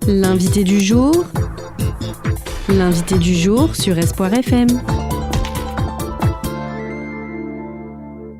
L'invité du jour. L'invité du jour sur Espoir FM.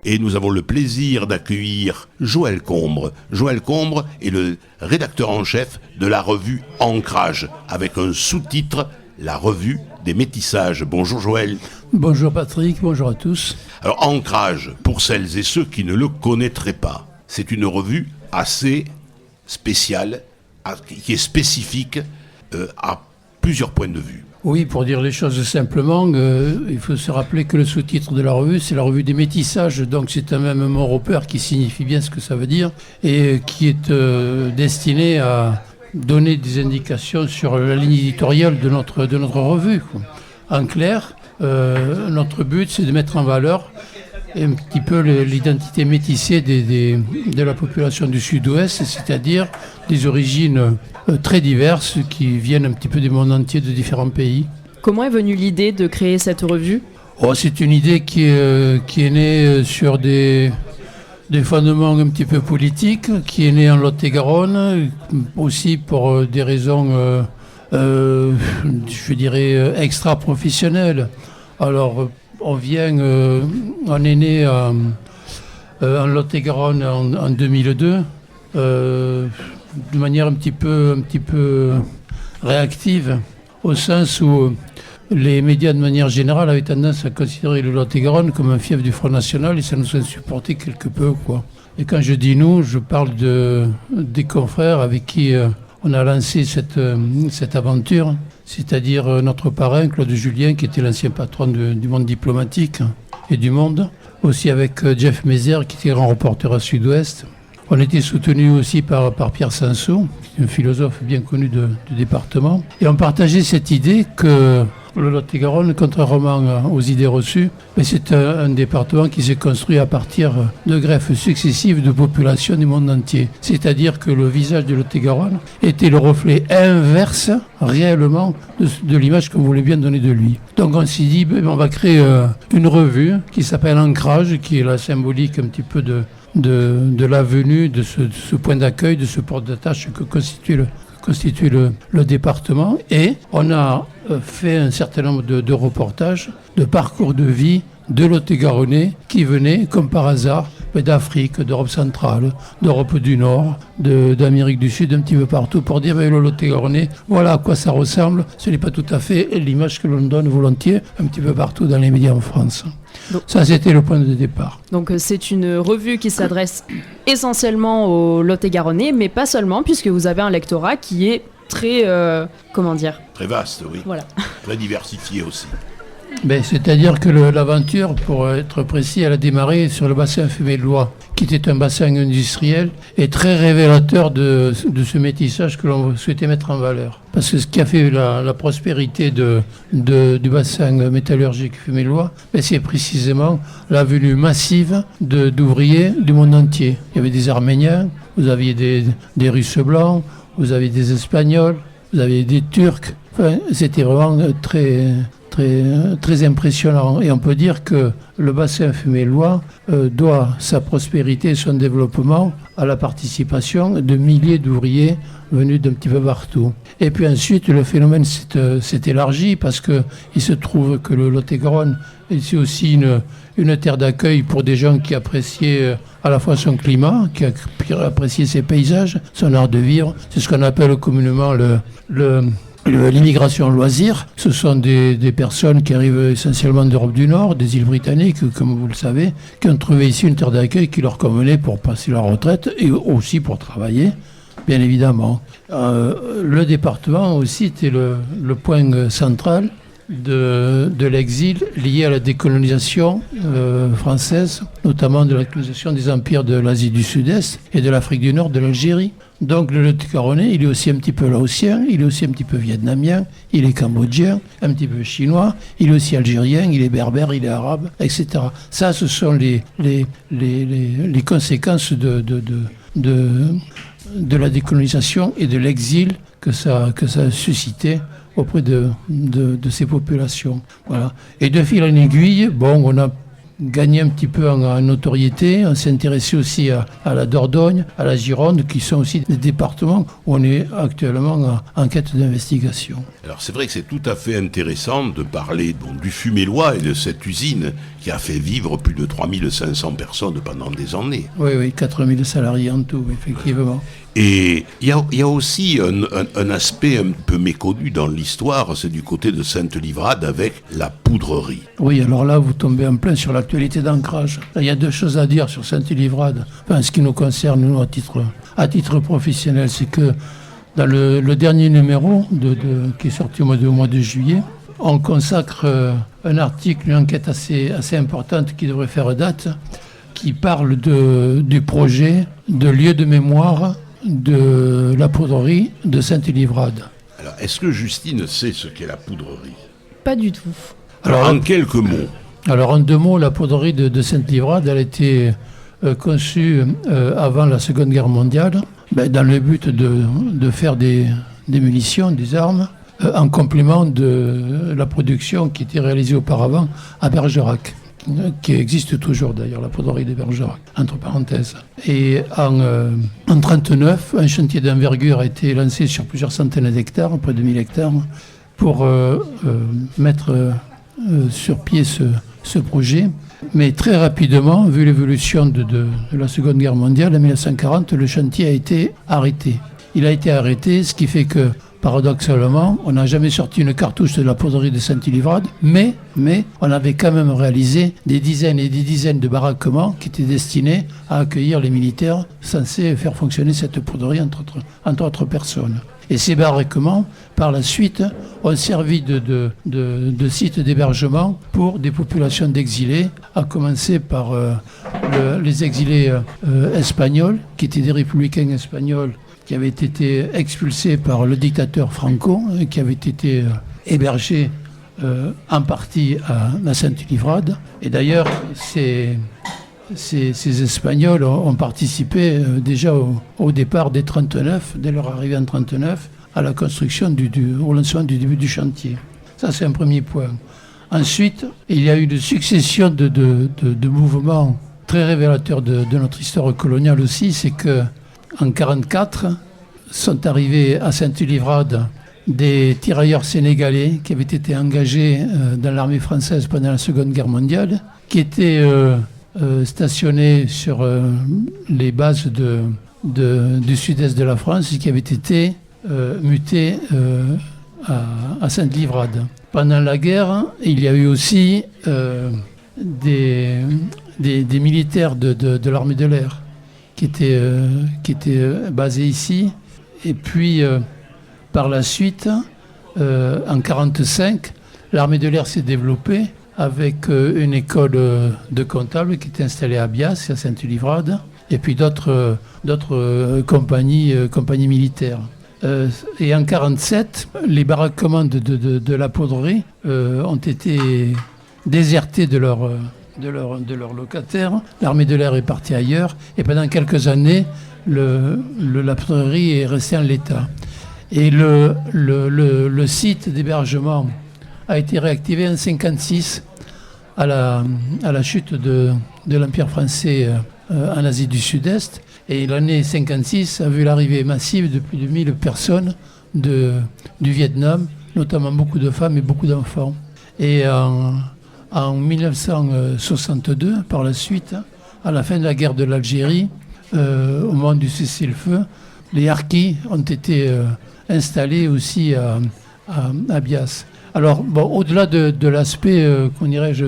Et nous avons le plaisir d'accueillir Joël Combre. Joël Combre est le rédacteur en chef de la revue Ancrage, avec un sous-titre « La revue des métissages ». Bonjour Joël. Bonjour Patrick, bonjour à tous. Alors Ancrage, pour celles et ceux qui ne le connaîtraient pas, c'est une revue assez spéciale, qui est spécifique à plusieurs points de vue. Oui, pour dire les choses simplement, il faut se rappeler que le sous-titre de la revue, c'est la revue des métissages, donc c'est un même mot repère qui signifie bien ce que ça veut dire, et qui est destiné à donner des indications sur la ligne éditoriale de notre revue. En clair, notre but, c'est de mettre en valeur un petit peu l'identité métissée de la population du Sud-Ouest, c'est-à-dire des origines très diverses qui viennent un petit peu du monde entier, de différents pays. Comment est venue l'idée de créer cette revue ? C'est une idée qui est née sur des fondements un petit peu politiques, qui est née en Lot-et-Garonne, aussi pour des raisons, je dirais, extra-professionnelles. Alors, on est né en Lot-et-Garonne en 2002, de manière un petit peu réactive, au sens où les médias de manière générale avaient tendance à considérer le Lot-et-Garonne comme un fief du Front National et ça nous a supporté quelque peu, quoi. Et quand je dis nous, je parle des confrères avec qui on a lancé cette aventure, c'est-à-dire notre parrain Claude Julien, qui était l'ancien patron du monde diplomatique et du Monde, aussi avec Jeff Mézère, qui était grand reporter à Sud-Ouest. On était soutenu aussi par Pierre Sansot, un philosophe bien connu du département. Et on partageait cette idée que le Lot-et-Garonne, contrairement aux idées reçues, c'est un département qui s'est construit à partir de greffes successives de populations du monde entier. C'est-à-dire que le visage de Lot-et-Garonne était le reflet inverse, réellement, de l'image qu'on voulait bien donner de lui. Donc on s'est dit, on va créer une revue qui s'appelle Ancrage, qui est la symbolique un petit peu de la venue, de ce point d'accueil, de ce port d'attache que constitue le département. Et on a fait un certain nombre de reportages, de parcours de vie de Lot-et-Garonnais qui venaient, comme par hasard, d'Afrique, d'Europe centrale, d'Europe du Nord, d'Amérique du Sud, un petit peu partout, pour dire le Lot-et-Garonnais, voilà à quoi ça ressemble. Ce n'est pas tout à fait l'image que l'on donne volontiers un petit peu partout dans les médias en France. Donc, ça, c'était le point de départ. Donc c'est une revue qui s'adresse essentiellement aux Lot-et-Garonnais, mais pas seulement, puisque vous avez un lectorat qui est très, très vaste, oui. Voilà. Très diversifié aussi. C'est-à-dire que l'aventure, pour être précis, elle a démarré sur le bassin Femay-de-Loire, qui était un bassin industriel et très révélateur de ce métissage que l'on souhaitait mettre en valeur. Parce que ce qui a fait la prospérité du bassin métallurgique Femay-de-Loire, c'est précisément la venue massive d'ouvriers du monde entier. Il y avait des Arméniens, vous aviez des Russes blancs, vous aviez des Espagnols, vous aviez des Turcs. Enfin, c'était vraiment très impressionnant. Et on peut dire que le bassin Femay-de-Loire doit sa prospérité et son développement à la participation de milliers d'ouvriers venus d'un petit peu partout. Et puis ensuite, le phénomène s'est élargi parce qu'il se trouve que le Lot-et-Garonne est aussi une terre d'accueil pour des gens qui appréciaient à la fois son climat, qui appréciaient ses paysages, son art de vivre. C'est ce qu'on appelle communément l'immigration loisir. Ce sont des personnes qui arrivent essentiellement d'Europe du Nord, des îles britanniques, comme vous le savez, qui ont trouvé ici une terre d'accueil qui leur convenait pour passer leur retraite et aussi pour travailler, bien évidemment. Le département aussi était le point central de l'exil lié à la décolonisation française, notamment de la colonisation des empires de l'Asie du Sud-Est et de l'Afrique du Nord, de l'Algérie. Donc le Lot-et-Garonnais, il est aussi un petit peu laotien, il est aussi un petit peu vietnamien, il est cambodgien, un petit peu chinois, il est aussi algérien, il est berbère, il est arabe, etc. Ça, ce sont les conséquences de la décolonisation et de l'exil que ça a suscité auprès de ces populations. Voilà. Et de fil en aiguille, on a gagné un petit peu en notoriété. On s'est intéressé aussi à la Dordogne, à la Gironde, qui sont aussi des départements où on est actuellement en quête d'investigation. Alors c'est vrai que c'est tout à fait intéressant de parler du Fumélois et de cette usine qui a fait vivre plus de 3500 personnes pendant des années. Oui, 4000 salariés en tout, effectivement. Et il y a aussi un aspect un peu méconnu dans l'histoire, c'est du côté de Sainte-Livrade avec la poudrerie. Oui, alors là, vous tombez en plein sur l'actualité d'Ancrage. Là, il y a deux choses à dire sur Sainte-Livrade. Enfin, ce qui nous concerne, nous, à titre professionnel, c'est que dans le dernier numéro qui est sorti au mois de juillet, on consacre un article, une enquête assez importante qui devrait faire date, qui parle du projet de lieu de mémoire de la poudrerie de Sainte-Livrade. Alors, est-ce que Justine sait ce qu'est la poudrerie ? Pas du tout. Alors, en quelques mots. Alors, en deux mots, la poudrerie de Sainte-Livrade, elle a été conçue avant la Seconde Guerre mondiale, dans le but de faire des munitions, des armes, en complément de la production qui était réalisée auparavant à Bergerac, qui existe toujours d'ailleurs, la poudrerie de Bergerac, entre parenthèses. Et en 1939, un chantier d'envergure a été lancé sur plusieurs centaines d'hectares, près de 1000 hectares, pour mettre sur pied ce projet. Mais très rapidement, vu l'évolution de la Seconde Guerre mondiale, en 1940, le chantier a été arrêté. Il a été arrêté, ce qui fait que, paradoxalement, on n'a jamais sorti une cartouche de la poudrerie de Sainte-Livrade, mais on avait quand même réalisé des dizaines et des dizaines de baraquements qui étaient destinés à accueillir les militaires censés faire fonctionner cette poudrerie, entre autres personnes. Et ces baraquements, par la suite, ont servi de site d'hébergement pour des populations d'exilés, à commencer par les exilés espagnols, qui étaient des républicains espagnols, qui avaient été expulsés par le dictateur Franco, et qui avaient été hébergés en partie à Sainte-Livrade. Et d'ailleurs, ces Espagnols ont participé déjà au départ dès leur arrivée en 1939, à la construction au lancement du début du chantier. Ça, c'est un premier point. Ensuite, il y a eu une succession de mouvements très révélateurs de notre histoire coloniale aussi. C'est qu'en 1944, sont arrivés à Sainte-Livrade des tirailleurs sénégalais qui avaient été engagés dans l'armée française pendant la Seconde Guerre mondiale, qui étaient stationnés sur les bases du sud-est de la France et qui avaient été mutés à Sainte-Livrade. Pendant la guerre, il y a eu aussi des militaires de l'armée de l'air qui étaient basés ici. Et puis, par la suite, en 1945, l'armée de l'air s'est développée avec une école de comptables qui était installée à Bias, à Sainte-Livrade, et puis d'autres compagnies militaires. Et en 1947, les baraquements de la poudrerie ont été désertés de leurs locataires. L'armée de l'air est partie ailleurs, et pendant quelques années, la poudrerie est restée en l'état. Et le site d'hébergement a été réactivé en 1956 à la chute de l'Empire français en Asie du Sud-Est. Et l'année 1956 a vu l'arrivée massive de plus de 1000 personnes du Vietnam, notamment beaucoup de femmes et beaucoup d'enfants. Et en 1962, par la suite, à la fin de la guerre de l'Algérie, au moment du cessez-le-feu, les harkis ont été installés aussi à Bias. Alors, au-delà de l'aspect,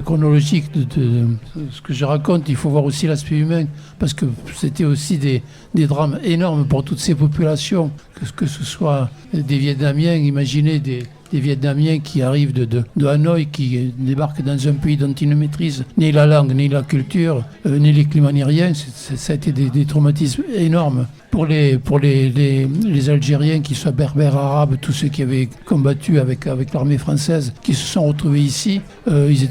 chronologique de ce que je raconte, il faut voir aussi l'aspect humain, parce que c'était aussi des drames énormes pour toutes ces populations, que ce soit des Vietnamiens, imaginez des Vietnamiens qui arrivent de Hanoï, qui débarquent dans un pays dont ils ne maîtrisent ni la langue, ni la culture, ni les climats, ni rien. Ça a été des traumatismes énormes pour les Algériens, qu'ils soient berbères, arabes, tous ceux qui avaient combattu avec l'armée française, qui se sont retrouvés ici. Ils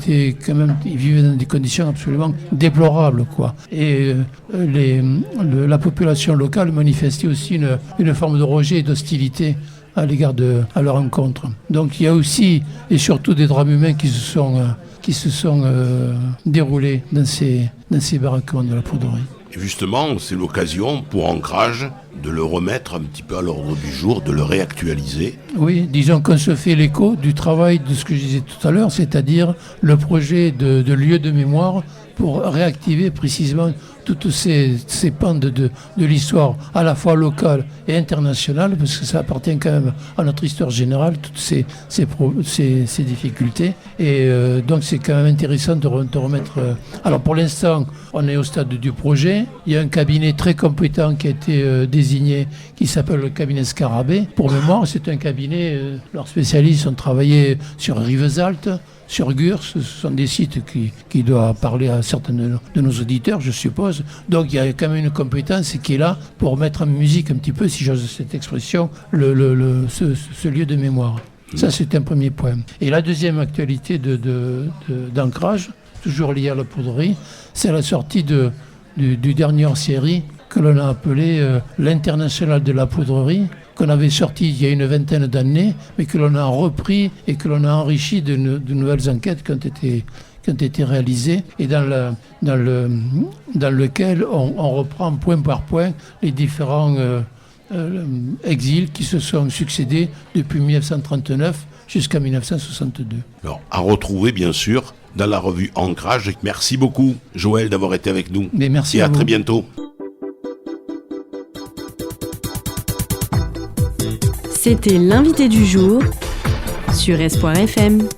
vivaient dans des conditions absolument déplorables, quoi. Et la population locale manifestait aussi une forme de rejet et d'hostilité à leur encontre. Donc il y a aussi et surtout des drames humains qui se sont déroulés dans ces baraquements de la Poudrerie. Et justement, c'est l'occasion pour Ancrage de le remettre un petit peu à l'ordre du jour, de le réactualiser. Oui, disons qu'on se fait l'écho du travail de ce que je disais tout à l'heure, c'est-à-dire le projet de lieu de mémoire pour réactiver précisément toutes ces pans de l'histoire à la fois locale et internationale, parce que ça appartient quand même à notre histoire générale, toutes ces difficultés. Et donc c'est quand même intéressant de remettre... Alors pour l'instant, on est au stade du projet. Il y a un cabinet très compétent qui a été désigné, qui s'appelle le cabinet Scarabée. Pour mémoire, c'est un cabinet, leurs spécialistes ont travaillé sur Rivesaltes, sur Gurs, ce sont des sites qui doivent parler à certains de nos auditeurs, je suppose. Donc il y a quand même une compétence qui est là pour mettre en musique un petit peu, si j'ose cette expression, ce lieu de mémoire. Ça, c'est un premier point. Et la deuxième actualité d'Ancrage, toujours liée à la Poudrerie, c'est la sortie du dernier hors-série que l'on a appelé l'International de la Poudrerie, qu'on avait sorti il y a une vingtaine d'années, mais que l'on a repris et que l'on a enrichi de nouvelles enquêtes qui ont été réalisées et dans lequel on reprend point par point les différents exils qui se sont succédés depuis 1939 jusqu'à 1962. Alors, à retrouver bien sûr dans la revue Ancrage. Merci beaucoup Joël d'avoir été avec nous. Mais merci et à vous. Très bientôt. C'était l'invité du jour sur S.FM.